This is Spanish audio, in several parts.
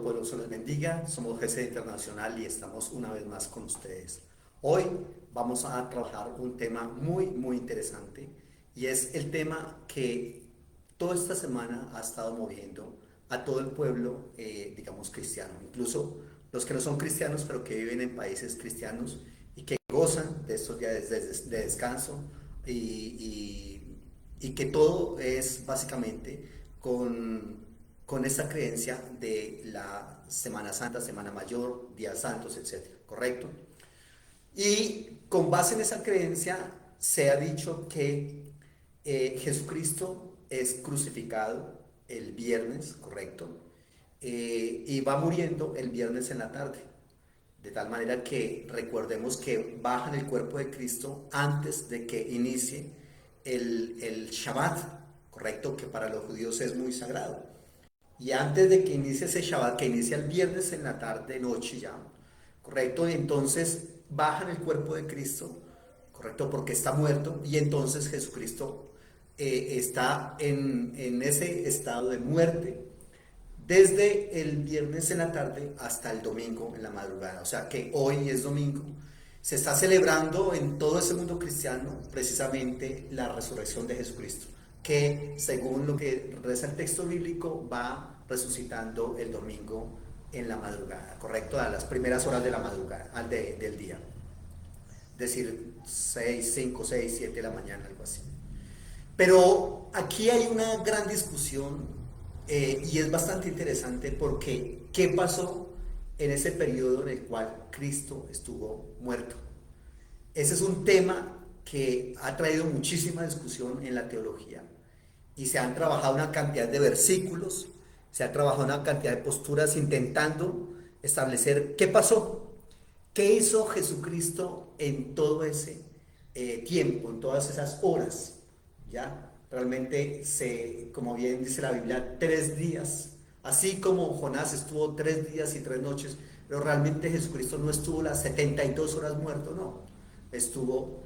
pueblo se los bendiga. Somos GC Internacional y estamos una vez más con ustedes. Hoy vamos a trabajar un tema muy interesante y es el tema que toda esta semana ha estado moviendo a todo el pueblo, digamos, cristiano. Incluso los que no son cristianos, pero que viven en países cristianos y que gozan de estos días de descanso y que todo es básicamente con esta creencia de la Semana Santa, Semana Mayor, Días Santos, etcétera, ¿correcto? Y con base en esa creencia se ha dicho que Jesucristo es crucificado el viernes, ¿correcto? Y va muriendo el viernes en la tarde. De tal manera que recordemos que bajan el cuerpo de Cristo antes de que inicie el Shabbat, ¿correcto? Que para los judíos es muy sagrado. Y antes de que inicie ese Shabbat, que inicia el viernes en la tarde, noche ya, ¿correcto? Y entonces bajan el cuerpo de Cristo, ¿correcto? Porque está muerto y entonces Jesucristo está en ese estado de muerte desde el viernes en la tarde hasta el domingo en la madrugada. O sea que hoy es domingo. Se está celebrando en todo ese mundo cristiano precisamente la resurrección de Jesucristo, que según lo que reza el texto bíblico va resucitando el domingo en la madrugada, correcto, a las primeras horas de la madrugada, del día, es decir, 6, 5, 6, 7 de la mañana, algo así. Pero aquí hay una gran discusión y es bastante interesante porque ¿qué pasó en ese periodo en el cual Cristo estuvo muerto? Ese es un tema que ha traído muchísima discusión en la teología y se han trabajado una cantidad de versículos, se ha trabajado una cantidad de posturas intentando establecer qué pasó, qué hizo Jesucristo en todo ese tiempo, en todas esas horas, ¿ya? Realmente, como bien dice la Biblia, 3 días, así como Jonás estuvo 3 días y 3 noches, pero realmente Jesucristo no estuvo las 72 horas muerto, no, estuvo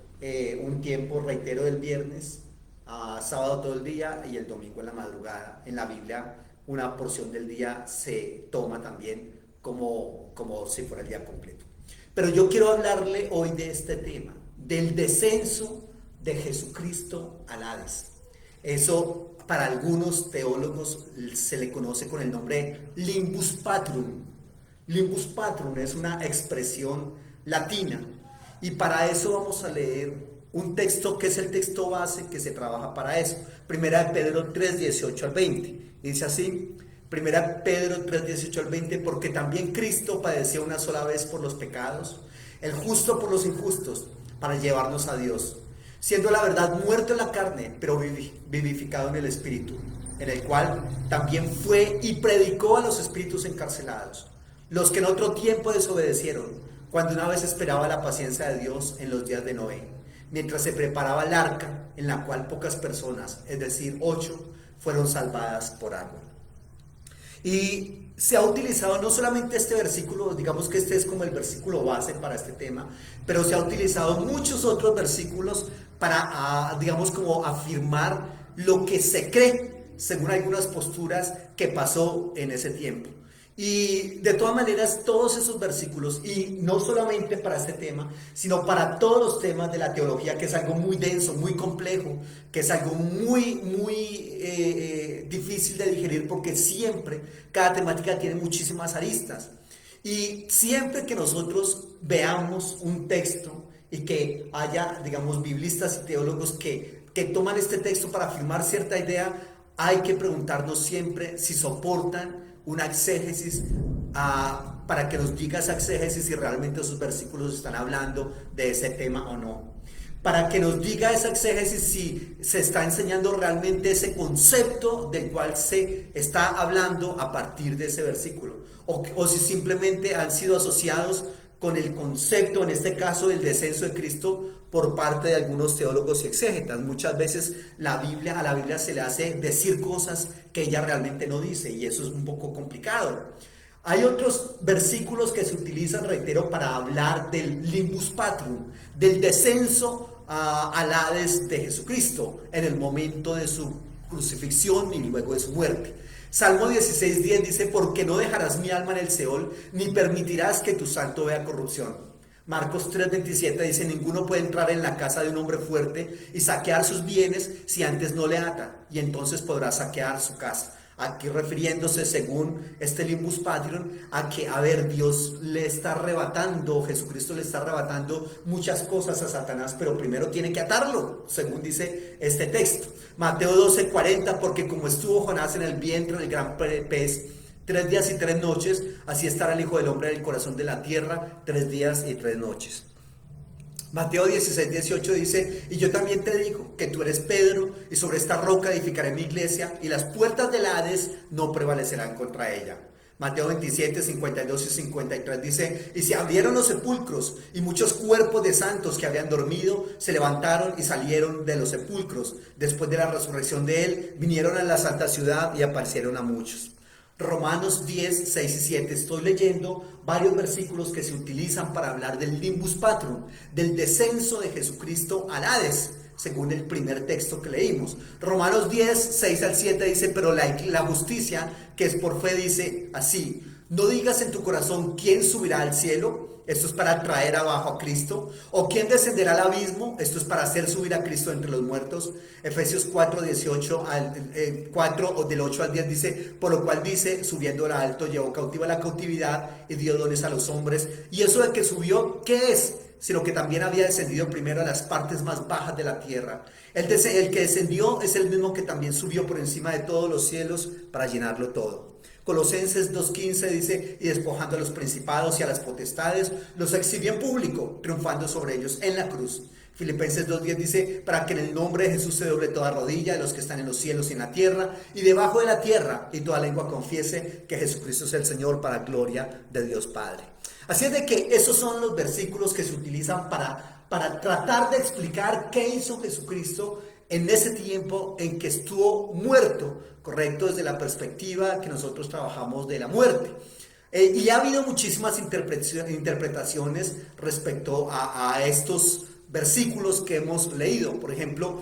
un tiempo, reitero, del viernes a sábado todo el día y el domingo en la madrugada. En la Biblia una porción del día se toma también como si fuera el día completo. Pero yo quiero hablarle hoy de este tema, del descenso de Jesucristo al Hades. Eso para algunos teólogos se le conoce con el nombre limbus patrum. Limbus patrum es una expresión latina y para eso vamos a leer un texto que es el texto base que se trabaja para eso. Primera de Pedro 3, 18 al 20. Dice así, Primera de Pedro 3, 18 al 20, porque también Cristo padeció una sola vez por los pecados, el justo por los injustos, para llevarnos a Dios, siendo la verdad muerto en la carne, pero vivificado en el Espíritu, en el cual también fue y predicó a los espíritus encarcelados, los que en otro tiempo desobedecieron, cuando una vez esperaba la paciencia de Dios en los días de Noé, mientras se preparaba el arca, en la cual pocas personas, es decir, 8, fueron salvadas por agua. Y se ha utilizado no solamente este versículo, digamos que este es como el versículo base para este tema, pero se ha utilizado muchos otros versículos para, digamos, como afirmar lo que se cree, según algunas posturas, que pasó en ese tiempo. Y de todas maneras, todos esos versículos, y no solamente para este tema, sino para todos los temas de la teología, que es algo muy denso, muy complejo, que es algo muy difícil de digerir, porque siempre cada temática tiene muchísimas aristas. Y siempre que nosotros veamos un texto y que haya, digamos, biblistas y teólogos que toman este texto para afirmar cierta idea, hay que preguntarnos siempre si soportan una exégesis para que nos diga esa exégesis si realmente esos versículos están hablando de ese tema o no. Para que nos diga esa exégesis si se está enseñando realmente ese concepto del cual se está hablando a partir de ese versículo. O si simplemente han sido asociados con el concepto, en este caso, del descenso de Cristo por parte de algunos teólogos y exégetas. Muchas veces a la Biblia se le hace decir cosas que ella realmente no dice y eso es un poco complicado. Hay otros versículos que se utilizan, reitero, para hablar del limbus patrum, del descenso al Hades de Jesucristo en el momento de su crucifixión y luego de su muerte. Salmo 16:10 dice, porque no dejarás mi alma en el Seol, ni permitirás que tu santo vea corrupción. Marcos 3:27 dice, ninguno puede entrar en la casa de un hombre fuerte y saquear sus bienes si antes no le ata, y entonces podrá saquear su casa. Aquí refiriéndose, según este Limbus Patrum, a que, a ver, Dios le está arrebatando, Jesucristo le está arrebatando muchas cosas a Satanás, pero primero tiene que atarlo, según dice este texto. Mateo 12:40, porque como estuvo Jonás en el vientre del gran pez 3 días y 3 noches, así estará el Hijo del Hombre en el corazón de la tierra 3 días y 3 noches. Mateo 16:18 dice, y yo también te digo que tú eres Pedro, y sobre esta roca edificaré mi iglesia, y las puertas del Hades no prevalecerán contra ella. Mateo 27:52 y 53 dice, y se abrieron los sepulcros, y muchos cuerpos de santos que habían dormido se levantaron y salieron de los sepulcros. Después de la resurrección de él, vinieron a la santa ciudad y aparecieron a muchos. Romanos 10, 6 y 7. Estoy leyendo varios versículos que se utilizan para hablar del Limbus Patrum, del descenso de Jesucristo al Hades, según el primer texto que leímos. Romanos 10, 6 al 7 dice, pero la justicia que es por fe dice así, no digas en tu corazón quién subirá al cielo, esto es para traer abajo a Cristo, o quién descenderá al abismo, esto es para hacer subir a Cristo entre los muertos. Efesios 4, 18 4 o del 8 al 10 dice, por lo cual dice, subiendo al alto, llevó cautiva la cautividad y dio dones a los hombres. Y eso de que subió, ¿qué es? Sino que también había descendido primero a las partes más bajas de la tierra. El que descendió es el mismo que también subió por encima de todos los cielos para llenarlo todo. Colosenses 2:15 dice, y despojando a los principados y a las potestades, los exhibió en público, triunfando sobre ellos en la cruz. Filipenses 2:10 dice, para que en el nombre de Jesús se doble toda rodilla de los que están en los cielos y en la tierra, y debajo de la tierra, y toda lengua confiese que Jesucristo es el Señor, para gloria de Dios Padre. Así es de que esos son los versículos que se utilizan para tratar de explicar qué hizo Jesucristo en ese tiempo en que estuvo muerto, correcto, desde la perspectiva que nosotros trabajamos de la muerte. Y ha habido muchísimas interpretaciones respecto a estos versículos que hemos leído. Por ejemplo,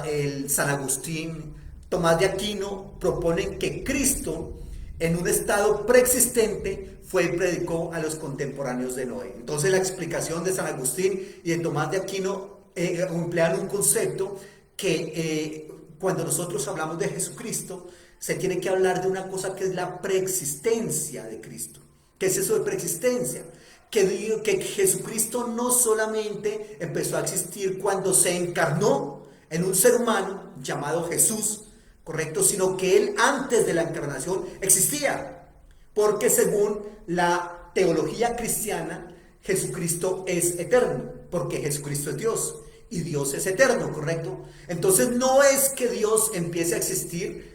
el San Agustín, Tomás de Aquino proponen que Cristo, en un estado preexistente, fue y predicó a los contemporáneos de Noé. Entonces la explicación de San Agustín y de Tomás de Aquino emplean un concepto que cuando nosotros hablamos de Jesucristo, se tiene que hablar de una cosa que es la preexistencia de Cristo. ¿Qué es eso de preexistencia? Que Jesucristo no solamente empezó a existir cuando se encarnó en un ser humano llamado Jesús, correcto, sino que él antes de la encarnación existía, porque según la teología cristiana, Jesucristo es eterno, porque Jesucristo es Dios. Y Dios es eterno, ¿correcto? Entonces no es que Dios empiece a existir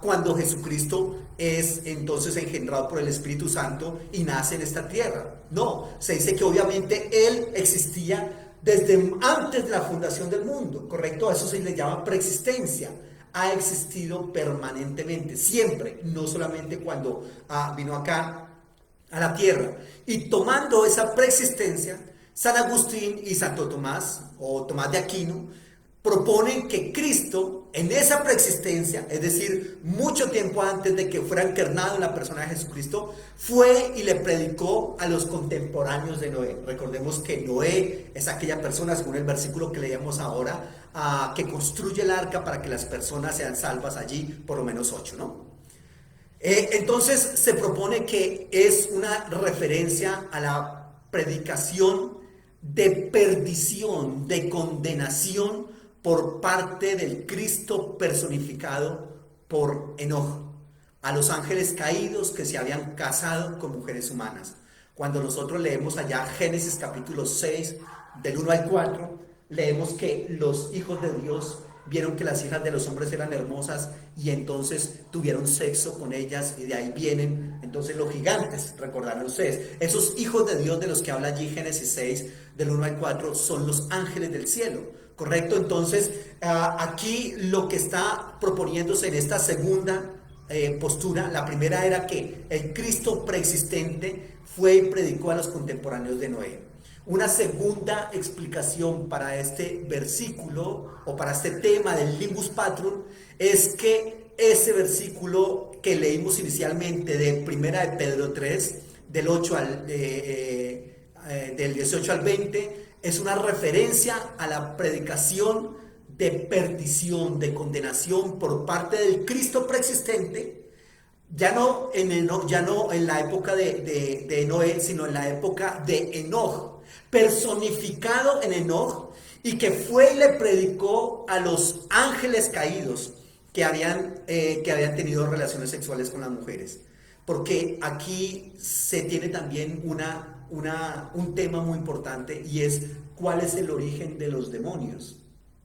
cuando Jesucristo es entonces engendrado por el Espíritu Santo y nace en esta tierra. No, se dice que obviamente Él existía desde antes de la fundación del mundo, ¿correcto? A eso se le llama preexistencia. Ha existido permanentemente, siempre, no solamente cuando vino acá a la tierra. Y tomando esa preexistencia, San Agustín y Santo Tomás, o Tomás de Aquino, proponen que Cristo, en esa preexistencia, es decir, mucho tiempo antes de que fuera encarnado en la persona de Jesucristo, fue y le predicó a los contemporáneos de Noé. Recordemos que Noé es aquella persona, según el versículo que leíamos ahora, que construye el arca para que las personas sean salvas allí, por lo menos 8, ¿no? Entonces se propone que es una referencia a la predicación de perdición, de condenación por parte del Cristo personificado por Enoch, a los ángeles caídos que se habían casado con mujeres humanas. Cuando nosotros leemos allá Génesis capítulo 6, del 1 al 4, leemos que los hijos de Dios vieron que las hijas de los hombres eran hermosas y entonces tuvieron sexo con ellas, y de ahí vienen entonces los gigantes. Recordarán ustedes, esos hijos de Dios de los que habla allí Génesis 6 del 1 al 4 son los ángeles del cielo, correcto. Entonces aquí lo que está proponiéndose en esta segunda postura, la primera era que el Cristo preexistente fue y predicó a los contemporáneos de Noé. Una segunda explicación para este versículo o para este tema del Limbus Patrum es que ese versículo que leímos inicialmente de Primera de Pedro 3, del 18 al 20, es una referencia a la predicación de perdición, de condenación por parte del Cristo preexistente, ya no en la época de Noé, sino en la época de Enoch, personificado en Enoch, y que fue y le predicó a los ángeles caídos que habían tenido relaciones sexuales con las mujeres. Porque aquí se tiene también un tema muy importante, y es cuál es el origen de los demonios,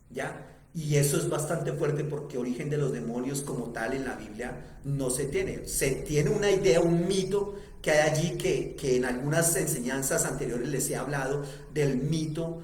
¿ya? Y eso es bastante fuerte, porque origen de los demonios como tal en la Biblia no se tiene. Se tiene una idea, un mito que hay allí, que en algunas enseñanzas anteriores les he hablado del mito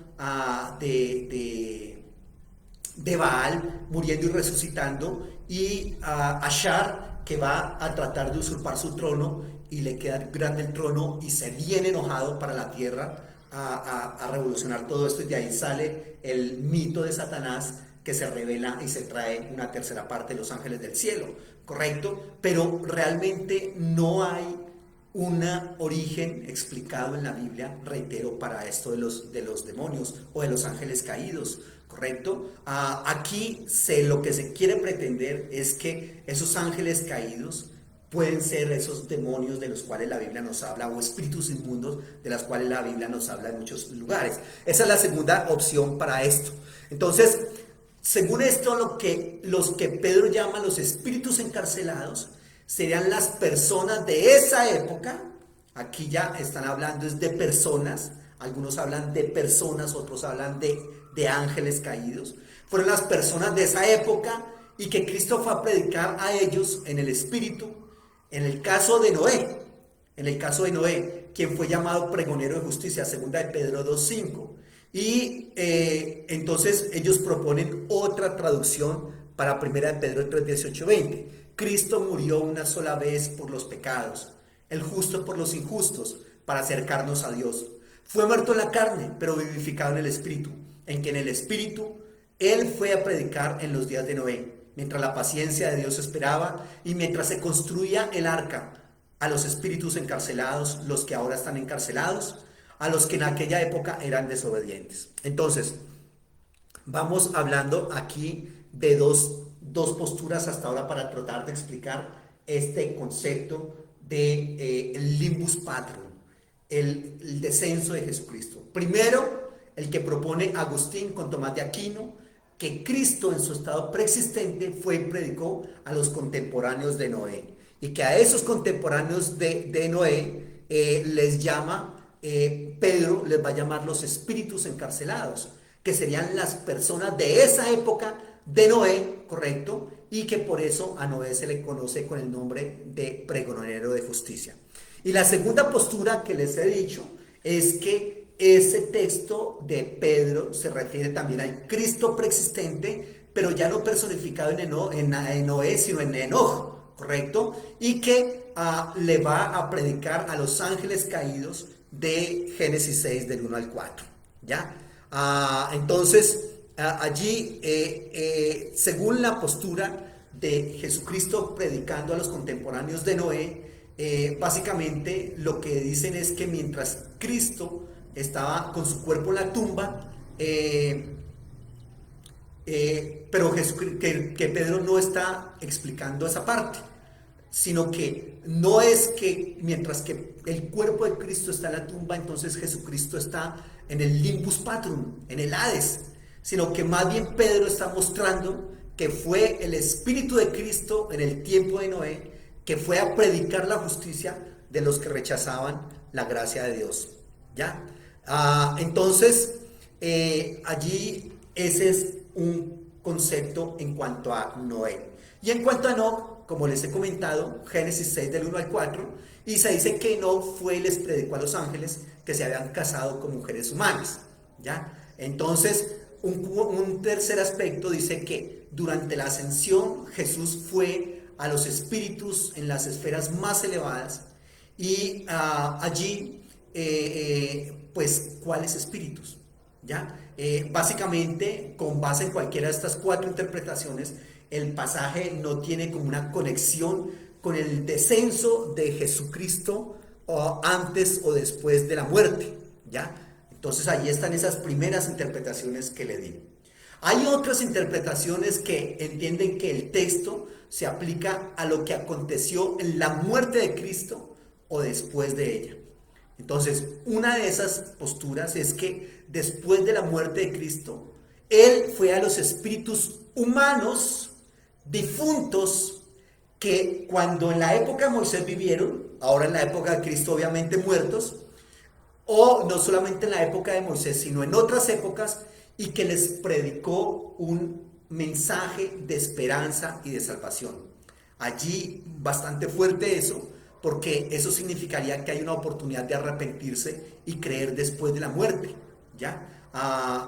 de Baal muriendo y resucitando, y a Ashar, que va a tratar de usurpar su trono, y le queda grande el trono y se viene enojado para la tierra a revolucionar todo esto, y de ahí sale el mito de Satanás, que se revela y se trae una tercera parte de los ángeles del cielo, ¿correcto? Pero realmente no hay un origen explicado en la Biblia, reitero, para esto de los demonios o de los ángeles caídos, ¿correcto? Aquí lo que se quiere pretender es que esos ángeles caídos pueden ser esos demonios de los cuales la Biblia nos habla, o espíritus inmundos de los cuales la Biblia nos habla en muchos lugares. Esa es la segunda opción para esto. Entonces, según esto, los que Pedro llama los espíritus encarcelados serían las personas de esa época. Aquí ya están hablando es de personas, algunos hablan de personas, otros hablan de ángeles caídos. Fueron las personas de esa época, y que Cristo fue a predicar a ellos en el espíritu. En el caso de Noé, quien fue llamado pregonero de justicia, segunda de Pedro 2:5. Y entonces ellos proponen otra traducción para primera de Pedro 3:18-20. Cristo murió una sola vez por los pecados, el justo por los injustos, para acercarnos a Dios. Fue muerto en la carne, pero vivificado en el espíritu, en que en el espíritu él fue a predicar en los días de Noé, mientras la paciencia de Dios esperaba, y mientras se construía el arca, a los espíritus encarcelados, los que ahora están encarcelados, a los que en aquella época eran desobedientes. Entonces, vamos hablando aquí de dos posturas hasta ahora para tratar de explicar este concepto de el limbus patrum, el descenso de Jesucristo. Primero, el que propone Agustín con Tomás de Aquino, que Cristo en su estado preexistente fue y predicó a los contemporáneos de Noé, y que a esos contemporáneos de Noé les llama, Pedro les va a llamar los espíritus encarcelados, que serían las personas de esa época de Noé, ¿correcto? Y que por eso a Noé se le conoce con el nombre de pregonero de justicia. Y la segunda postura que les he dicho es que ese texto de Pedro se refiere también al Cristo preexistente, pero ya no personificado en Noé, sino en Enoch, ¿correcto? Y que le va a predicar a los ángeles caídos de Génesis 6 del 1 al 4, ¿ya? Entonces, allí, según la postura de Jesucristo predicando a los contemporáneos de Noé, básicamente lo que dicen es que mientras Cristo estaba con su cuerpo en la tumba, pero que Pedro no está explicando esa parte, sino que no es que mientras que el cuerpo de Cristo está en la tumba, entonces Jesucristo está en el limbus patrum, en el Hades, sino que más bien Pedro está mostrando que fue el Espíritu de Cristo en el tiempo de Noé, que fue a predicar la justicia de los que rechazaban la gracia de Dios, ¿ya? Entonces, allí ese es un concepto en cuanto a Noé. Y en cuanto a Enoch, como les he comentado, Génesis 6 del 1 al 4, y se dice que Enoch fue y les predicó a los ángeles que se habían casado con mujeres humanas, ¿ya? Entonces, un tercer aspecto dice que durante la ascensión Jesús fue a los espíritus en las esferas más elevadas, y allí, pues, ¿cuáles espíritus? ¿Ya? Básicamente, con base en cualquiera de estas cuatro interpretaciones, el pasaje no tiene como una conexión con el descenso de Jesucristo o antes o después de la muerte, ¿ya? Entonces ahí están esas primeras interpretaciones que le di. Hay otras interpretaciones que entienden que el texto se aplica a lo que aconteció en la muerte de Cristo o después de ella. Entonces, una de esas posturas es que después de la muerte de Cristo, Él fue a los espíritus humanos difuntos que cuando en la época de Moisés vivieron, ahora en la época de Cristo obviamente muertos, o no solamente en la época de Moisés, sino en otras épocas, y que les predicó un mensaje de esperanza y de salvación. Allí bastante fuerte eso, porque eso significaría que hay una oportunidad de arrepentirse y creer después de la muerte, ¿ya?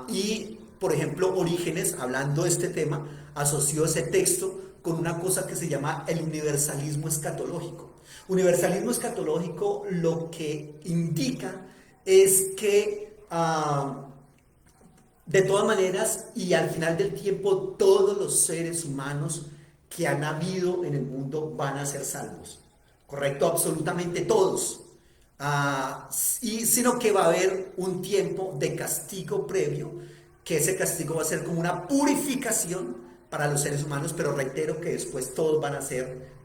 Y, por ejemplo, Orígenes, hablando de este tema, asoció ese texto con una cosa que se llama el universalismo escatológico. Universalismo escatológico lo que indica es que de todas maneras y al final del tiempo todos los seres humanos que han habido en el mundo van a ser salvos, ¿correcto? Absolutamente todos. Sino que va a haber un tiempo de castigo previo, que ese castigo va a ser como una purificación para los seres humanos, pero reitero que después todos van a ser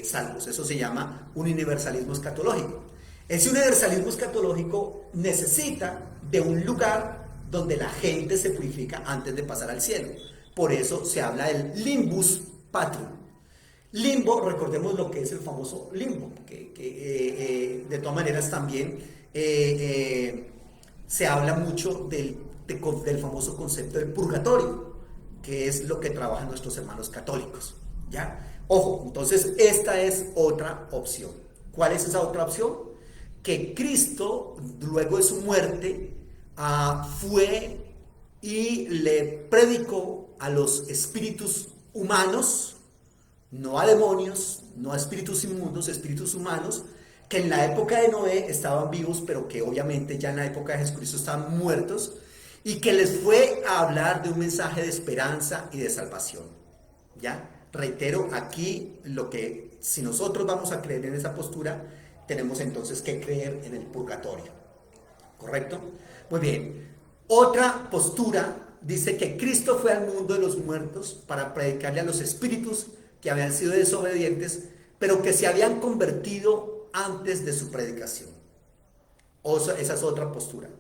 salvos. Eso se llama un universalismo escatológico. Ese universalismo escatológico necesita de un lugar donde la gente se purifica antes de pasar al cielo. Por eso se habla del limbus patrum. Limbo, recordemos lo que es el famoso limbo, que de todas maneras también se habla mucho del famoso concepto del purgatorio, que es lo que trabajan nuestros hermanos católicos, ¿ya? Ojo, entonces esta es otra opción. ¿Cuál es esa otra opción? Que Cristo, luego de su muerte, fue y le predicó a los espíritus humanos, no a demonios, no a espíritus inmundos, espíritus humanos, que en la época de Noé estaban vivos, pero que obviamente ya en la época de Jesucristo estaban muertos, y que les fue a hablar de un mensaje de esperanza y de salvación, ¿ya? Reitero, aquí lo que, si nosotros vamos a creer en esa postura, tenemos entonces que creer en el purgatorio, ¿correcto? Muy bien. Otra postura dice que Cristo fue al mundo de los muertos para predicarle a los espíritus que habían sido desobedientes, pero que se habían convertido antes de su predicación. Esa es otra postura.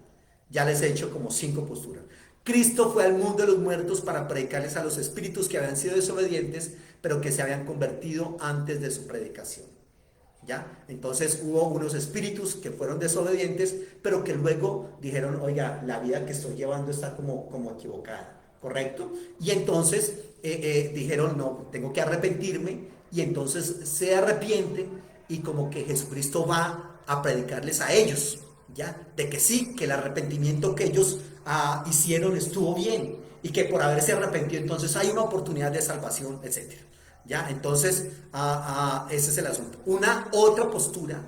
Ya les he hecho como 5 posturas. Cristo fue al mundo de los muertos para predicarles a los espíritus que habían sido desobedientes, pero que se habían convertido antes de su predicación. ¿Ya? Entonces hubo unos espíritus que fueron desobedientes, pero que luego dijeron, oiga, la vida que estoy llevando está como equivocada, ¿correcto? Y entonces dijeron, no, tengo que arrepentirme, y entonces se arrepienten, y como que Jesucristo va a predicarles a ellos, ¿ya? De que sí, que el arrepentimiento que ellos hicieron estuvo bien, y que por haberse arrepentido entonces hay una oportunidad de salvación, etcétera. ¿Ya? Entonces, ese es el asunto. Una otra postura,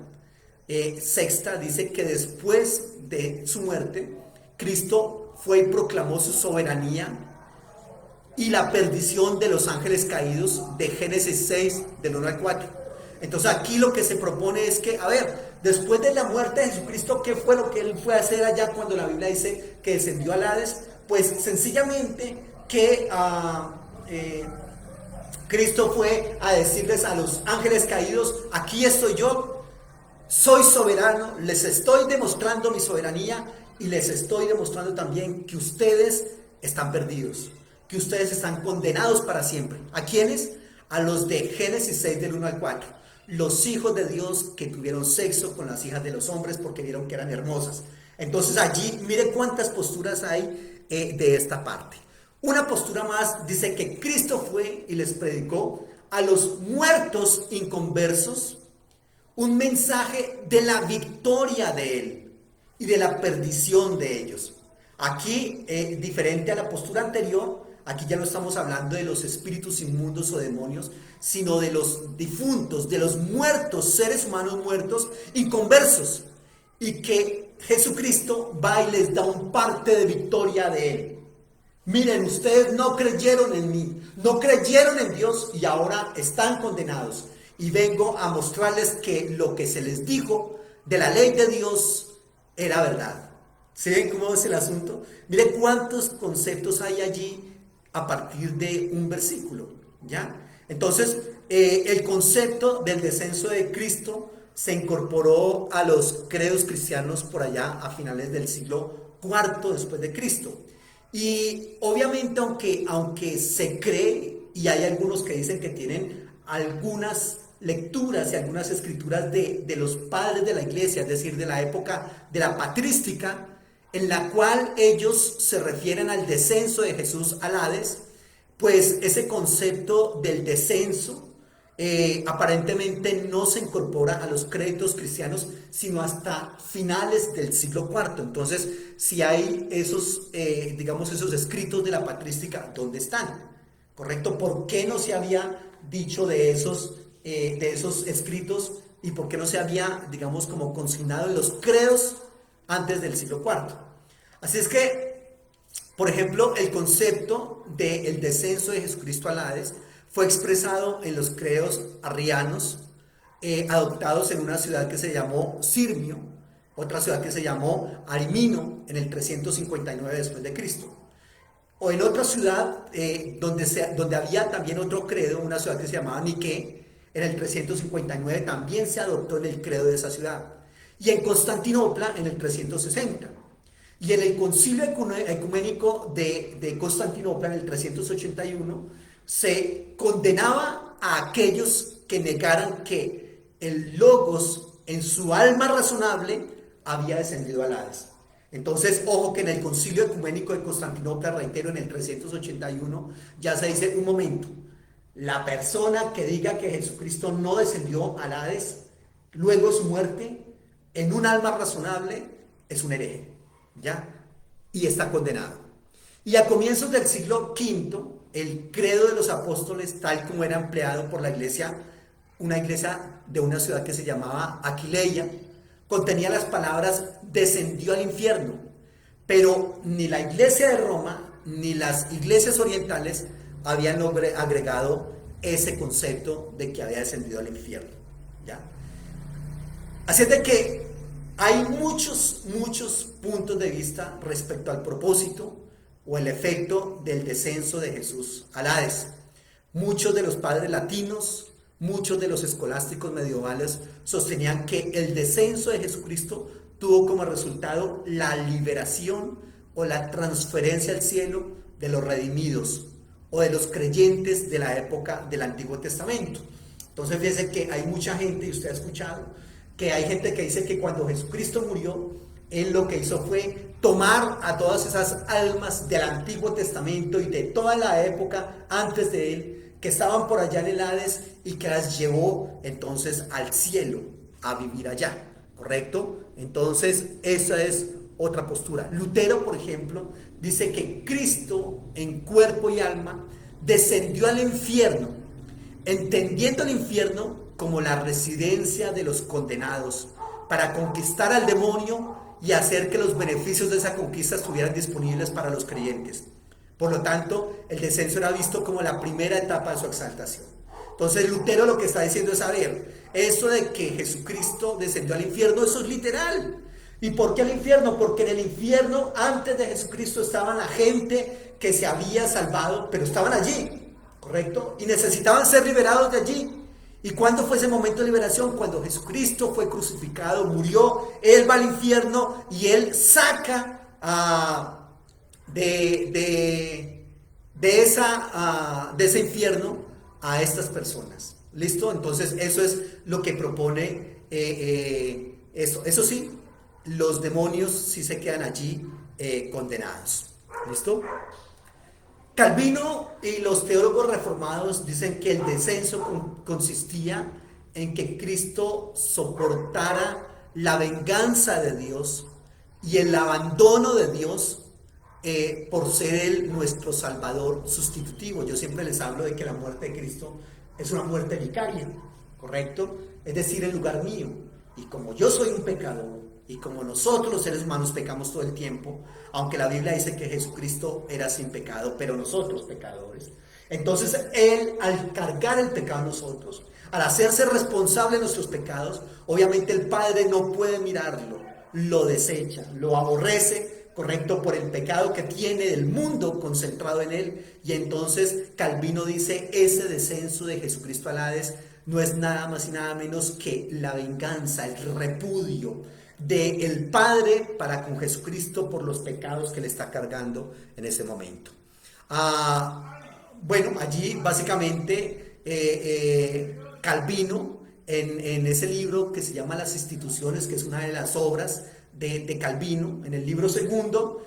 sexta, dice que después de su muerte, Cristo fue y proclamó su soberanía y la perdición de los ángeles caídos de Génesis 6, del 1 al 4. Entonces, aquí lo que se propone es que, a ver, después de la muerte de Jesucristo, ¿qué fue lo que él fue a hacer allá cuando la Biblia dice que descendió al Hades? Pues sencillamente que Cristo fue a decirles a los ángeles caídos, aquí estoy yo, soy soberano, les estoy demostrando mi soberanía y les estoy demostrando también que ustedes están perdidos, que ustedes están condenados para siempre. ¿A quiénes? A los de Génesis 6 del 1 al 4, los hijos de Dios que tuvieron sexo con las hijas de los hombres porque vieron que eran hermosas. Entonces allí, mire cuántas posturas hay de esta parte. Una postura más dice que Cristo fue y les predicó a los muertos inconversos un mensaje de la victoria de Él y de la perdición de ellos. Aquí, diferente a la postura anterior, aquí ya no estamos hablando de los espíritus inmundos o demonios, sino de los difuntos, de los muertos, seres humanos muertos, inconversos, y que Jesucristo va y les da un parte de victoria de Él. Miren, ustedes no creyeron en mí, no creyeron en Dios y ahora están condenados. Y vengo a mostrarles que lo que se les dijo de la ley de Dios era verdad. ¿Sí ven cómo es el asunto? Miren cuántos conceptos hay allí a partir de un versículo, ¿ya? Entonces, el concepto del descenso de Cristo se incorporó a los credos cristianos por allá a finales del siglo IV después de Cristo. Y obviamente, aunque se cree, y hay algunos que dicen que tienen algunas lecturas y algunas escrituras de los padres de la iglesia, es decir, de la época de la patrística, en la cual ellos se refieren al descenso de Jesús al Hades, pues ese concepto del descenso aparentemente no se incorpora a los créditos cristianos sino hasta finales del siglo IV. Entonces, si hay esos, digamos, esos escritos de la patrística, ¿dónde están? ¿Correcto? ¿Por qué no se había dicho de esos escritos y por qué no se había, digamos, como consignado en los credos antes del siglo IV? Así es que, por ejemplo, el concepto del descenso de Jesucristo al Hades fue expresado en los credos arrianos, adoptados en una ciudad que se llamó Sirmio, otra ciudad que se llamó Arimino en el 359 después de Cristo. O en otra ciudad donde había también otro credo, una ciudad que se llamaba Niquea, en el 359 también se adoptó en el credo de esa ciudad. Y en Constantinopla en el 360. Y en el concilio ecuménico de Constantinopla en el 381 se condenaba a aquellos que negaran que el Logos en su alma razonable había descendido al Hades. Entonces, ojo que en el concilio ecuménico de Constantinopla, reitero, en el 381, ya se dice, un momento, la persona que diga que Jesucristo no descendió al Hades luego de su muerte, en un alma razonable, es un hereje, ¿ya? Y está condenado. Y a comienzos del siglo V, el credo de los apóstoles, tal como era empleado por la iglesia, una iglesia de una ciudad que se llamaba Aquileia, contenía las palabras descendió al infierno, pero ni la iglesia de Roma ni las iglesias orientales habían agregado ese concepto de que había descendido al infierno, ¿ya? Así es de que hay muchos puntos de vista respecto al propósito o el efecto del descenso de Jesús al Hades. Muchos de los padres latinos, muchos de los escolásticos medievales sostenían que el descenso de Jesucristo tuvo como resultado la liberación o la transferencia al cielo de los redimidos o de los creyentes de la época del Antiguo Testamento. Entonces fíjense que hay mucha gente, y usted ha escuchado, que hay gente que dice que cuando Jesucristo murió, Él lo que hizo fue tomar a todas esas almas del Antiguo Testamento y de toda la época antes de Él, que estaban por allá en el Hades, y que las llevó entonces al cielo a vivir allá, ¿correcto? Entonces esa es otra postura. Lutero, por ejemplo, dice que Cristo en cuerpo y alma descendió al infierno, entendiendo el infierno como la residencia de los condenados, para conquistar al demonio y hacer que los beneficios de esa conquista estuvieran disponibles para los creyentes. Por lo tanto, el descenso era visto como la primera etapa de su exaltación. Entonces Lutero lo que está diciendo es, a ver, eso de que Jesucristo descendió al infierno, eso es literal. ¿Y por qué al infierno? Porque en el infierno antes de Jesucristo estaban la gente que se había salvado, pero estaban allí, ¿correcto? Y necesitaban ser liberados de allí. ¿Y cuándo fue ese momento de liberación? Cuando Jesucristo fue crucificado, murió, Él va al infierno y Él saca de ese infierno a estas personas. ¿Listo? Entonces eso es lo que propone eso. Eso sí, los demonios sí se quedan allí condenados. ¿Listo? Calvino y los teólogos reformados dicen que el descenso consistía en que Cristo soportara la venganza de Dios y el abandono de Dios por ser Él nuestro Salvador sustitutivo. Yo siempre les hablo de que la muerte de Cristo es una muerte vicaria, ¿correcto? Es decir, en lugar mío. Y como yo soy un pecador, Y como nosotros los seres humanos pecamos todo el tiempo, aunque la Biblia dice que Jesucristo era sin pecado, pero nosotros pecadores, entonces Él, al cargar el pecado a nosotros, al hacerse responsable de nuestros pecados, obviamente el Padre no puede mirarlo, lo desecha, lo aborrece, correcto, por el pecado que tiene del mundo concentrado en Él. Y entonces Calvino dice, ese descenso de Jesucristo al Hades no es nada más y nada menos que la venganza, el repudio del Padre para con Jesucristo por los pecados que le está cargando en ese momento. Bueno, allí básicamente Calvino, en ese libro que se llama Las Instituciones, que es una de las obras de Calvino, en el libro segundo,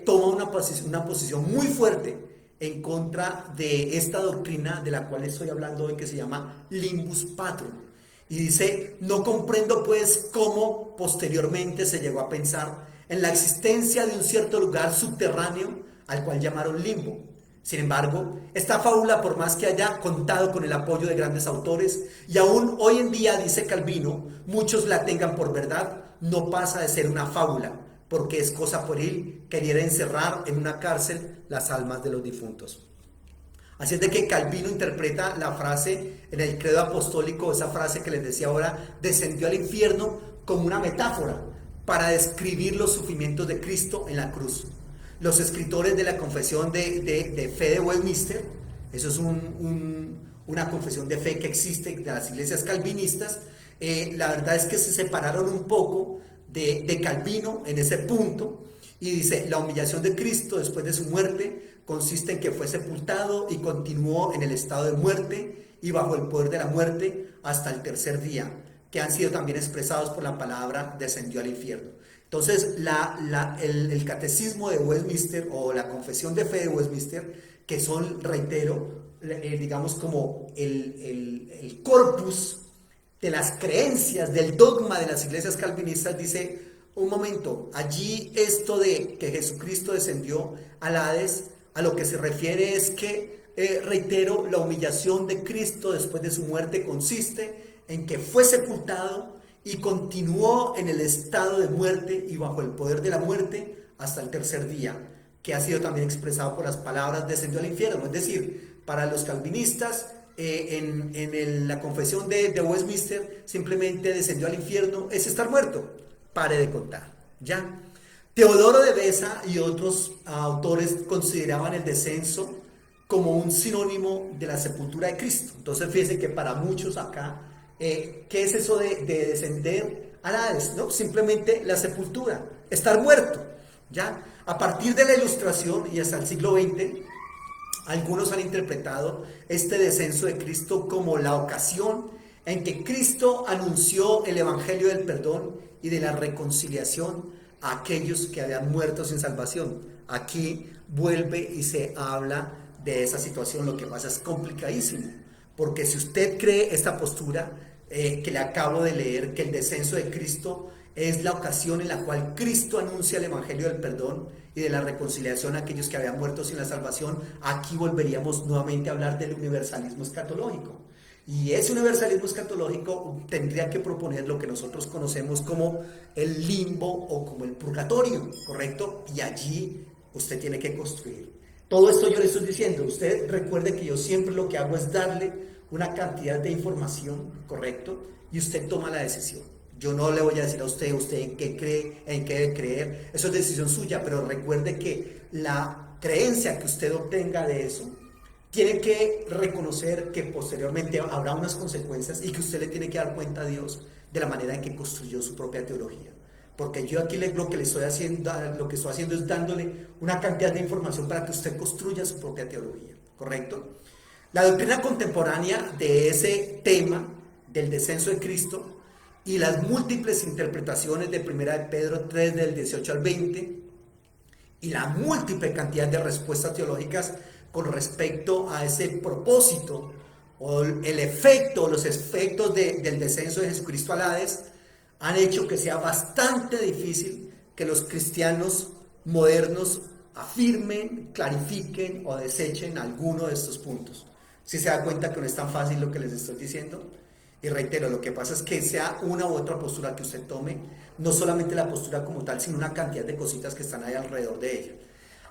toma una posición muy fuerte en contra de esta doctrina de la cual estoy hablando hoy, que se llama Limbus Patrum. Y dice, no comprendo pues cómo posteriormente se llegó a pensar en la existencia de un cierto lugar subterráneo al cual llamaron limbo. Sin embargo, esta fábula, por más que haya contado con el apoyo de grandes autores, y aún hoy en día, dice Calvino, muchos la tengan por verdad, no pasa de ser una fábula, porque es cosa pueril querer encerrar en una cárcel las almas de los difuntos. Así es de que Calvino interpreta la frase en el credo apostólico, esa frase que les decía ahora, descendió al infierno, como una metáfora para describir los sufrimientos de Cristo en la cruz. Los escritores de la confesión de fe de Westminster, eso es una confesión de fe que existe de las iglesias calvinistas, la verdad es que se separaron un poco de Calvino en ese punto, y dice, la humillación de Cristo después de su muerte consiste en que fue sepultado y continuó en el estado de muerte y bajo el poder de la muerte hasta el tercer día, que han sido también expresados por la palabra descendió al infierno. Entonces, el catecismo de Westminster o la confesión de fe de Westminster, que son, reitero, digamos como el corpus de las creencias, del dogma de las iglesias calvinistas, dice, un momento, allí esto de que Jesucristo descendió al Hades, a lo que se refiere es que, reitero, la humillación de Cristo después de su muerte consiste en que fue sepultado y continuó en el estado de muerte y bajo el poder de la muerte hasta el tercer día, que ha sido también expresado por las palabras descendió al infierno. Es decir, para los calvinistas, en la confesión de Westminster, simplemente descendió al infierno es estar muerto. Pare de contar, ¿ya? Teodoro de Beza y otros autores consideraban el descenso como un sinónimo de la sepultura de Cristo. Entonces fíjense que para muchos acá, ¿qué es eso de descender al Hades? ¿No? Simplemente la sepultura, estar muerto, ¿ya? A partir de la Ilustración y hasta el siglo XX, algunos han interpretado este descenso de Cristo como la ocasión en que Cristo anunció el Evangelio del perdón y de la reconciliación a aquellos que habían muerto sin salvación. Aquí vuelve y se habla de esa situación. Lo que pasa es complicadísimo, porque si usted cree esta postura que le acabo de leer, que el descenso de Cristo es la ocasión en la cual Cristo anuncia el Evangelio del perdón y de la reconciliación a aquellos que habían muerto sin la salvación, aquí volveríamos nuevamente a hablar del universalismo escatológico. Y ese universalismo escatológico tendría que proponer lo que nosotros conocemos como el limbo o como el purgatorio, ¿correcto? Y allí usted tiene que construir. Todo esto yo le estoy diciendo, usted recuerde que yo siempre lo que hago es darle una cantidad de información, ¿correcto? Y usted toma la decisión. Yo no le voy a decir a usted en qué cree, en qué debe creer, eso es decisión suya, pero recuerde que la creencia que usted obtenga de eso tiene que reconocer que posteriormente habrá unas consecuencias y que usted le tiene que dar cuenta a Dios de la manera en que construyó su propia teología. Porque yo aquí lo que estoy haciendo es dándole una cantidad de información para que usted construya su propia teología, ¿correcto? La doctrina contemporánea de ese tema del descenso de Cristo y las múltiples interpretaciones de 1 de Pedro 3 del 18 al 20 y la múltiple cantidad de respuestas teológicas con respecto a ese propósito o el efecto, los efectos del descenso de Jesucristo al Hades han hecho que sea bastante difícil que los cristianos modernos afirmen, clarifiquen o desechen alguno de estos puntos. Si se da cuenta que no es tan fácil lo que les estoy diciendo, Y reitero, lo que pasa es que sea una u otra postura que usted tome, no solamente la postura como tal, sino una cantidad de cositas que están ahí alrededor de ella.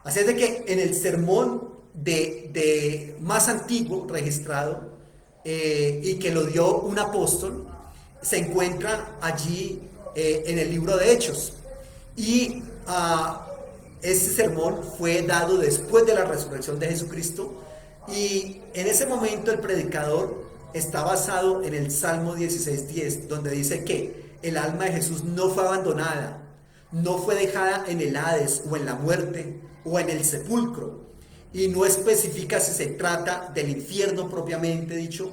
Así es de que en el sermón de más antiguo registrado, y que lo dio un apóstol, se encuentra allí en el libro de Hechos. Y ese sermón fue dado después de la resurrección de Jesucristo, y en ese momento el predicador está basado en el Salmo 16:10, donde dice que el alma de Jesús no fue abandonada, no fue dejada en el Hades o en la muerte o en el sepulcro, y no especifica si se trata del infierno propiamente dicho,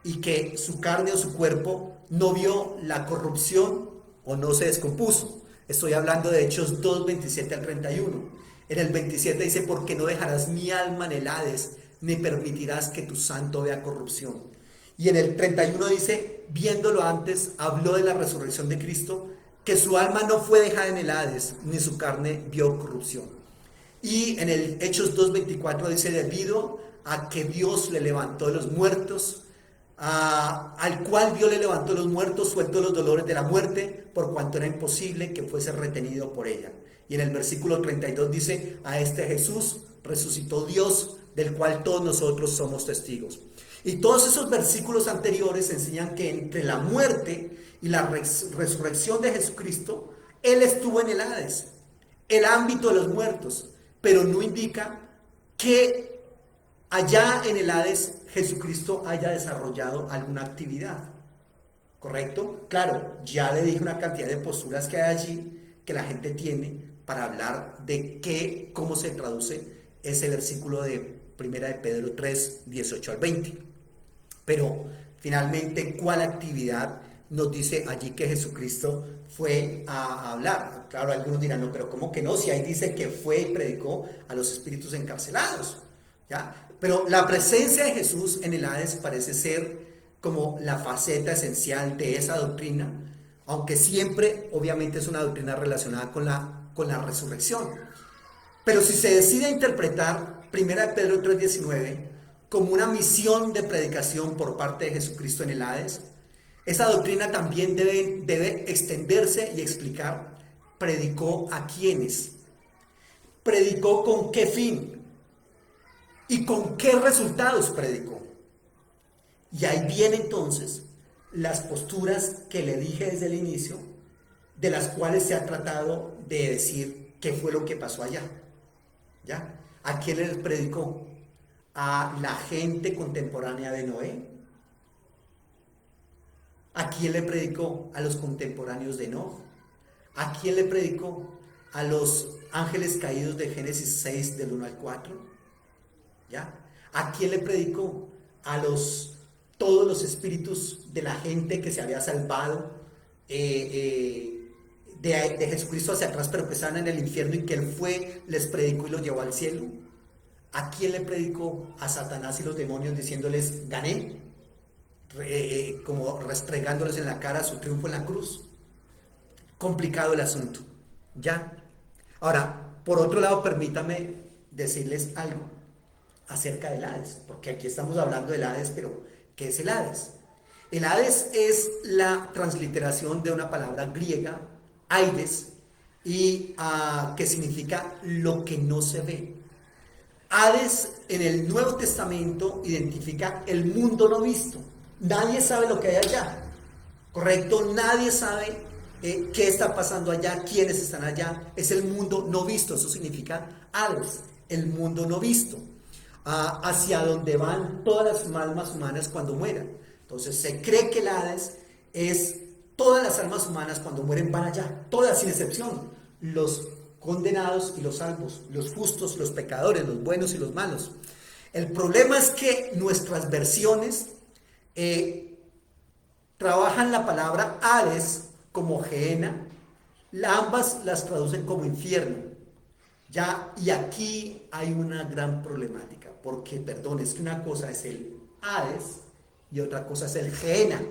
y que su carne o su cuerpo no vio la corrupción o no se descompuso. Estoy hablando de Hechos 2, 27 al 31. En el 27 dice: porque no dejarás mi alma en el Hades, ni permitirás que tu santo vea corrupción. Y en el 31 dice: viéndolo antes, habló de la resurrección de Cristo, que su alma no fue dejada en el Hades, ni su carne vio corrupción. Y en el Hechos 2:24 dice: debido a que Dios le levantó de los muertos, al cual Dios le levantó de los muertos, suelto los dolores de la muerte, por cuanto era imposible que fuese retenido por ella. Y en el versículo 32 dice: a este Jesús resucitó Dios, del cual todos nosotros somos testigos. Y todos esos versículos anteriores enseñan que entre la muerte y la resurrección de Jesucristo, Él estuvo en el Hades, el ámbito de los muertos, pero no indica que allá en el Hades Jesucristo haya desarrollado alguna actividad. ¿Correcto? Claro, ya le dije una cantidad de posturas que hay allí que la gente tiene para hablar de cómo se traduce ese versículo de Primera de Pedro 3, 18 al 20. Pero finalmente, ¿cuál actividad nos dice allí que Jesucristo fue a hablar? Claro, algunos dirán: no, pero ¿cómo que no? Si ahí dice que fue y predicó a los espíritus encarcelados, ¿ya? Pero la presencia de Jesús en el Hades parece ser como la faceta esencial de esa doctrina, aunque siempre obviamente es una doctrina relacionada con la resurrección. Pero si se decide interpretar 1 Pedro 3:19 como una misión de predicación por parte de Jesucristo en el Hades, esa doctrina también debe extenderse y explicar: predicó a quiénes, predicó con qué fin y con qué resultados predicó. Y ahí vienen entonces las posturas que le dije desde el inicio, de las cuales se ha tratado de decir qué fue lo que pasó allá. ¿Ya? ¿A quién les predicó? ¿A la gente contemporánea de Noé? ¿A quién le predicó? A los contemporáneos de Enoch. ¿A quién le predicó? A los ángeles caídos de Génesis 6 del 1 al 4. ¿Ya? ¿A quién le predicó? A todos los espíritus de la gente que se había salvado de Jesucristo hacia atrás, pero que estaban en el infierno, y que Él fue, les predicó y los llevó al cielo. ¿A quién le predicó? A Satanás y los demonios, diciéndoles: gané, como restregándoles en la cara su triunfo en la cruz. Complicado el asunto, ¿ya? Ahora, por otro lado, permítame decirles algo acerca del Hades, porque aquí estamos hablando del Hades, pero ¿qué es el Hades? El Hades es la transliteración de una palabra griega, Aides, y que significa lo que no se ve. Hades en el Nuevo Testamento identifica el mundo no visto. Nadie sabe lo que hay allá, ¿correcto? Nadie sabe qué está pasando allá, quiénes están allá. Es el mundo no visto, eso significa Hades, el mundo no visto, hacia donde van todas las almas humanas cuando mueran. Entonces se cree que el Hades es todas las almas humanas cuando mueren van allá, todas sin excepción, los condenados y los salvos, los justos, los pecadores, los buenos y los malos. El problema es que nuestras versiones trabajan la palabra Hades como Gehenna, ambas las traducen como infierno, ¿ya? Y aquí hay una gran problemática, porque, perdón, es que una cosa es el Hades y otra cosa es el Gehenna.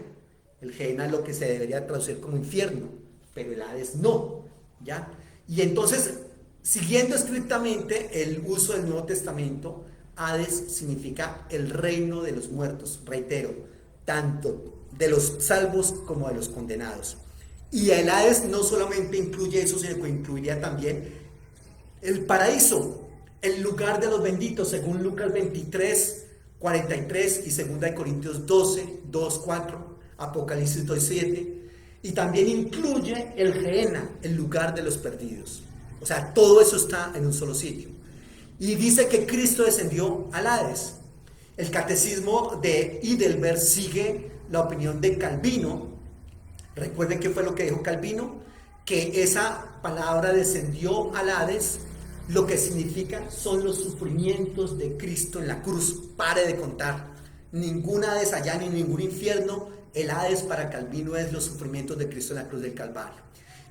El Gehenna es lo que se debería traducir como infierno, pero el Hades no, ¿ya? Y entonces, siguiendo estrictamente el uso del Nuevo Testamento, Hades significa el reino de los muertos. Reitero, tanto de los salvos como de los condenados. Y el Hades no solamente incluye eso, sino que incluiría también el paraíso, el lugar de los benditos, según Lucas 23, 43 y 2 Corintios 12, 2, 4, Apocalipsis 2, 7. Y también incluye el Gehenna, el lugar de los perdidos. O sea, todo eso está en un solo sitio. Y dice que Cristo descendió al Hades. El catecismo de Heidelberg sigue la opinión de Calvino. Recuerden qué fue lo que dijo Calvino, que esa palabra descendió al Hades, lo que significa son los sufrimientos de Cristo en la cruz. Pare de contar. Ningún Hades allá ni ningún infierno. El Hades para Calvino es los sufrimientos de Cristo en la cruz del Calvario.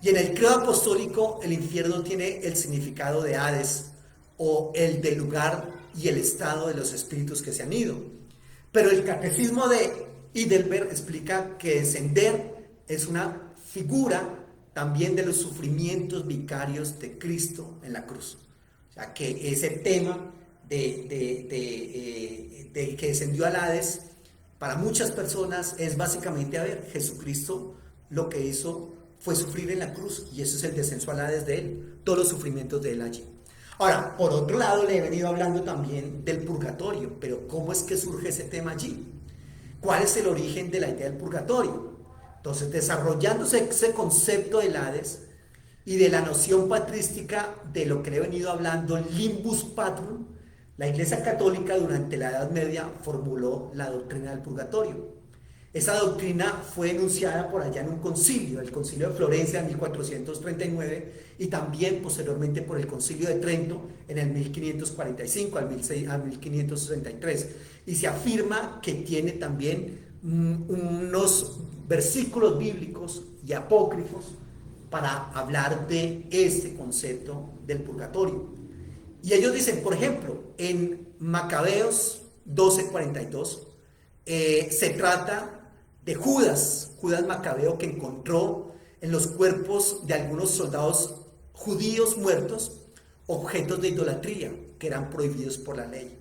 Y en el credo apostólico el infierno tiene el significado de Hades, o el del lugar y el estado de los espíritus que se han ido. Pero el catecismo de Heidelberg explica que descender es una figura también de los sufrimientos vicarios de Cristo en la cruz. O sea, que ese tema de que descendió al Hades, para muchas personas es básicamente, a ver, Jesucristo lo que hizo fue sufrir en la cruz, y eso es el descenso al Hades de él, todos los sufrimientos de él allí. Ahora, por otro lado, le he venido hablando también del purgatorio, pero ¿cómo es que surge ese tema allí? ¿Cuál es el origen de la idea del purgatorio? Entonces, desarrollándose ese concepto del Hades y de la noción patrística de lo que le he venido hablando, limbus patrum, la Iglesia Católica durante la Edad Media formuló la doctrina del purgatorio. Esa doctrina fue enunciada por allá en un concilio, el Concilio de Florencia en 1439, y también posteriormente por el Concilio de Trento en el 1545 al 1563. Y se afirma que tiene también unos versículos bíblicos y apócrifos para hablar de este concepto del purgatorio. Y ellos dicen, por ejemplo, en Macabeos 12:42, se trata de Judas Macabeo, que encontró en los cuerpos de algunos soldados judíos muertos objetos de idolatría que eran prohibidos por la ley.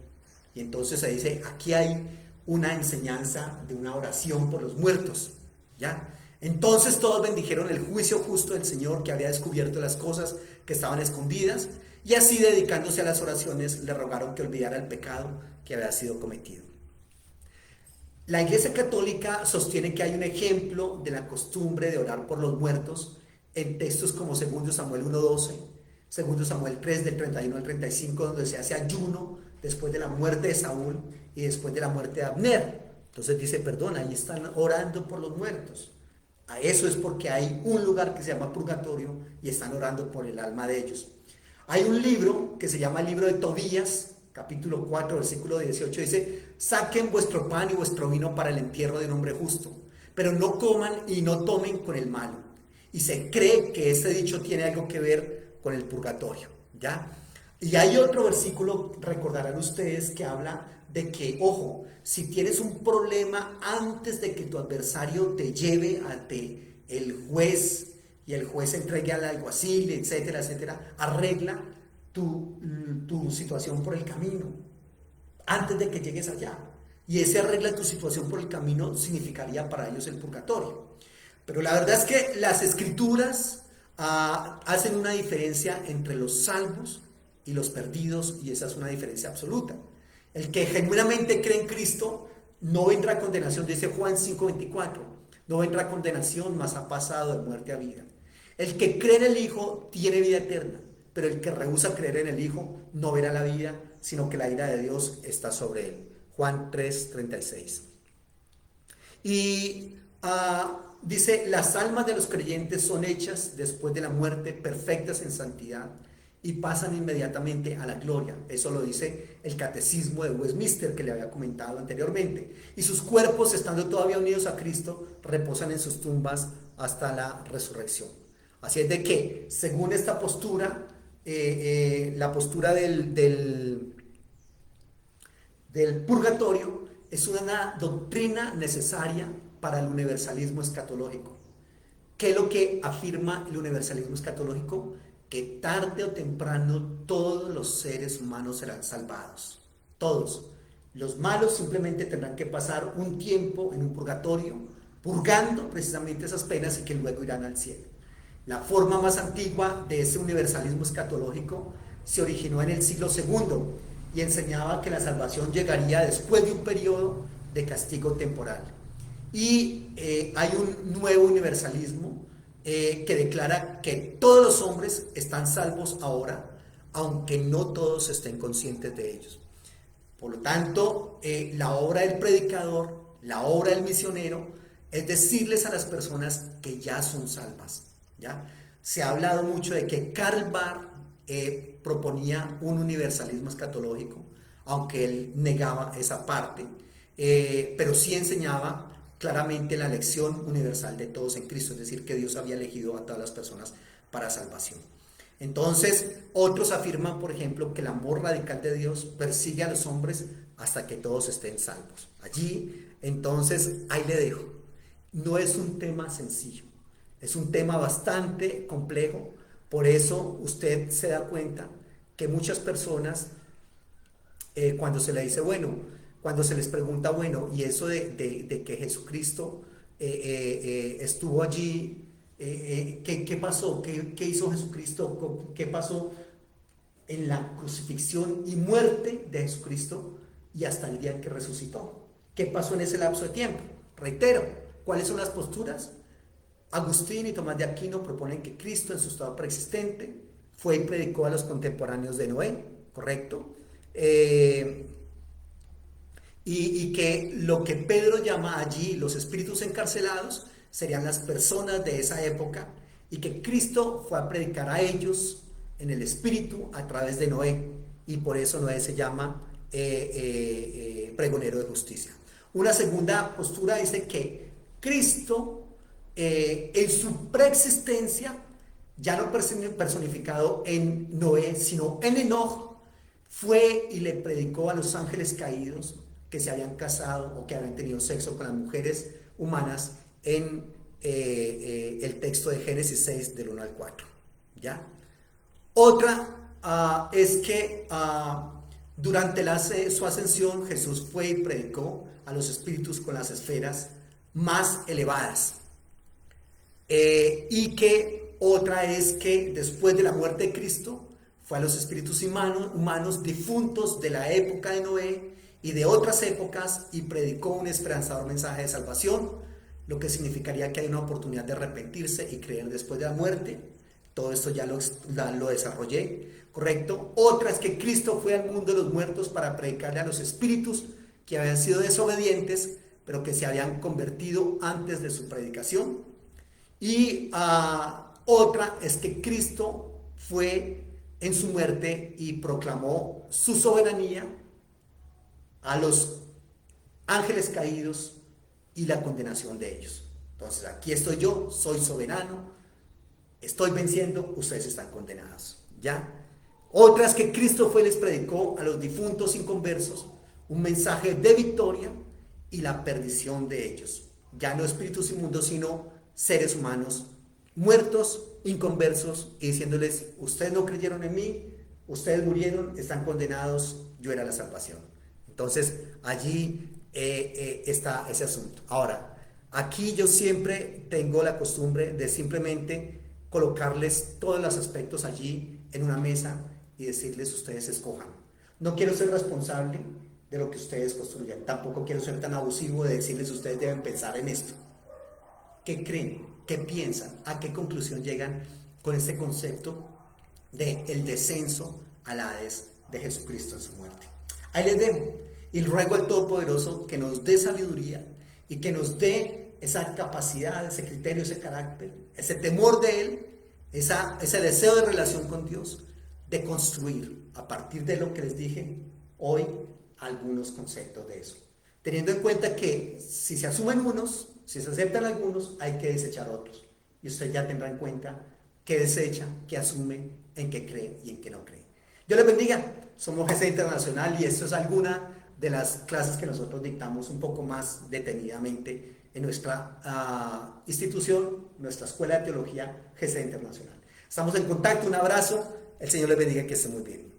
Y entonces se dice, aquí hay una enseñanza de una oración por los muertos, ¿ya? Entonces todos bendijeron el juicio justo del Señor, que había descubierto las cosas que estaban escondidas, y así, dedicándose a las oraciones, le rogaron que olvidara el pecado que había sido cometido. La Iglesia Católica sostiene que hay un ejemplo de la costumbre de orar por los muertos en textos como 2 Samuel 1:12, 2 Samuel 3 del 31 al 35, donde se hace ayuno después de la muerte de Saúl y después de la muerte de Abner. Entonces dice, perdón, ahí están orando por los muertos. A eso es porque hay un lugar que se llama purgatorio y están orando por el alma de ellos. Hay un libro que se llama el libro de Tobías, capítulo 4, versículo 18, dice, saquen vuestro pan y vuestro vino para el entierro de un hombre justo, pero no coman y no tomen con el malo. Y se cree que este dicho tiene algo que ver con el purgatorio, ¿ya? Y hay otro versículo, recordarán ustedes, que habla de que, ojo, si tienes un problema antes de que tu adversario te lleve ante el juez y el juez entregue al alguacil, etcétera, etcétera, arregla tu situación por el camino, antes de que llegues allá. Y ese arregla tu situación por el camino significaría para ellos el purgatorio. Pero la verdad es que las escrituras hacen una diferencia entre los salvos y los perdidos, y esa es una diferencia absoluta. El que genuinamente cree en Cristo no vendrá a condenación, dice Juan 5:24, no vendrá a condenación, mas ha pasado de muerte a vida. El que cree en el Hijo tiene vida eterna, pero el que rehúsa creer en el Hijo no verá la vida, sino que la ira de Dios está sobre él. Juan 3:36. Y dice, las almas de los creyentes son hechas después de la muerte perfectas en santidad y pasan inmediatamente a la gloria. Eso lo dice el catecismo de Westminster, que le había comentado anteriormente. Y sus cuerpos, estando todavía unidos a Cristo, reposan en sus tumbas hasta la resurrección. Así es de que, según esta postura, la postura del purgatorio es una doctrina necesaria para el universalismo escatológico. ¿Qué es lo que afirma el universalismo escatológico? Que tarde o temprano todos los seres humanos serán salvados. Todos. Los malos simplemente tendrán que pasar un tiempo en un purgatorio purgando precisamente esas penas y que luego irán al cielo. La forma más antigua de ese universalismo escatológico se originó en el siglo II y enseñaba que la salvación llegaría después de un periodo de castigo temporal. Y hay un nuevo universalismo que declara que todos los hombres están salvos ahora, aunque no todos estén conscientes de ellos. Por lo tanto, la obra del predicador, la obra del misionero, es decirles a las personas que ya son salvas. ¿Ya? Se ha hablado mucho de que Karl Barth proponía un universalismo escatológico, aunque él negaba esa parte, pero sí enseñaba claramente la elección universal de todos en Cristo, es decir, que Dios había elegido a todas las personas para salvación. Entonces, otros afirman, por ejemplo, que el amor radical de Dios persigue a los hombres hasta que todos estén salvos. Allí, entonces, ahí le dejo. No es un tema sencillo, es un tema bastante complejo. Por eso usted se da cuenta que muchas personas, cuando se le dice, bueno, cuando se les pregunta, bueno, y eso de que Jesucristo estuvo allí, ¿qué pasó? ¿Qué hizo Jesucristo? ¿Qué pasó en la crucifixión y muerte de Jesucristo y hasta el día en que resucitó? ¿Qué pasó en ese lapso de tiempo? Reitero, ¿cuáles son las posturas? Agustín y Tomás de Aquino proponen que Cristo en su estado preexistente fue y predicó a los contemporáneos de Noé, ¿correcto? Y que lo que Pedro llama allí los espíritus encarcelados serían las personas de esa época y que Cristo fue a predicar a ellos en el espíritu a través de Noé, y por eso Noé se llama pregonero de justicia. Una segunda postura dice que Cristo en su preexistencia, ya no personificado en Noé, sino en Enoch, fue y le predicó a los ángeles caídos que se habían casado o que habían tenido sexo con las mujeres humanas en el texto de Génesis 6 del 1 al 4. ¿Ya? Otra es que durante su ascensión Jesús fue y predicó a los espíritus con las esferas más elevadas. Y que otra es que después de la muerte de Cristo fue a los espíritus humanos difuntos de la época de Noé y de otras épocas y predicó un esperanzador mensaje de salvación, lo que significaría que hay una oportunidad de arrepentirse y creer después de la muerte. Todo esto ya lo desarrollé, ¿correcto? Otra es que Cristo fue al mundo de los muertos para predicarle a los espíritus que habían sido desobedientes, pero que se habían convertido antes de su predicación. Y otra es que Cristo fue en su muerte y proclamó su soberanía a los ángeles caídos y la condenación de ellos. Entonces, aquí estoy yo, soy soberano, estoy venciendo, ustedes están condenados. ¿Ya? Otra es que Cristo fue y les predicó a los difuntos inconversos un mensaje de victoria y la perdición de ellos. Ya no espíritus inmundos, sino seres humanos muertos, inconversos, y diciéndoles, ustedes no creyeron en mí, ustedes murieron, están condenados, yo era la salvación. Entonces allí está ese asunto. Ahora, aquí yo siempre tengo la costumbre de simplemente colocarles todos los aspectos allí en una mesa y decirles, ustedes escojan. No quiero ser responsable de lo que ustedes construyan, tampoco quiero ser tan abusivo de decirles, ustedes deben pensar en esto. ¿Qué creen? ¿Qué piensan? ¿A qué conclusión llegan con este concepto del descenso al Hades de Jesucristo en su muerte? Ahí les dejo y ruego al Todopoderoso que nos dé sabiduría y que nos dé esa capacidad, ese criterio, ese carácter, ese temor de Él, ese deseo de relación con Dios, de construir a partir de lo que les dije hoy algunos conceptos de eso. Teniendo en cuenta que si se asumen unos, si se aceptan algunos, hay que desechar otros. Y usted ya tendrá en cuenta qué desecha, qué asume, en qué cree y en qué no cree. Dios les bendiga. Somos GC Internacional y esto es alguna de las clases que nosotros dictamos un poco más detenidamente en nuestra institución, nuestra Escuela de Teología GC Internacional. Estamos en contacto, un abrazo. El Señor les bendiga, que estén muy bien.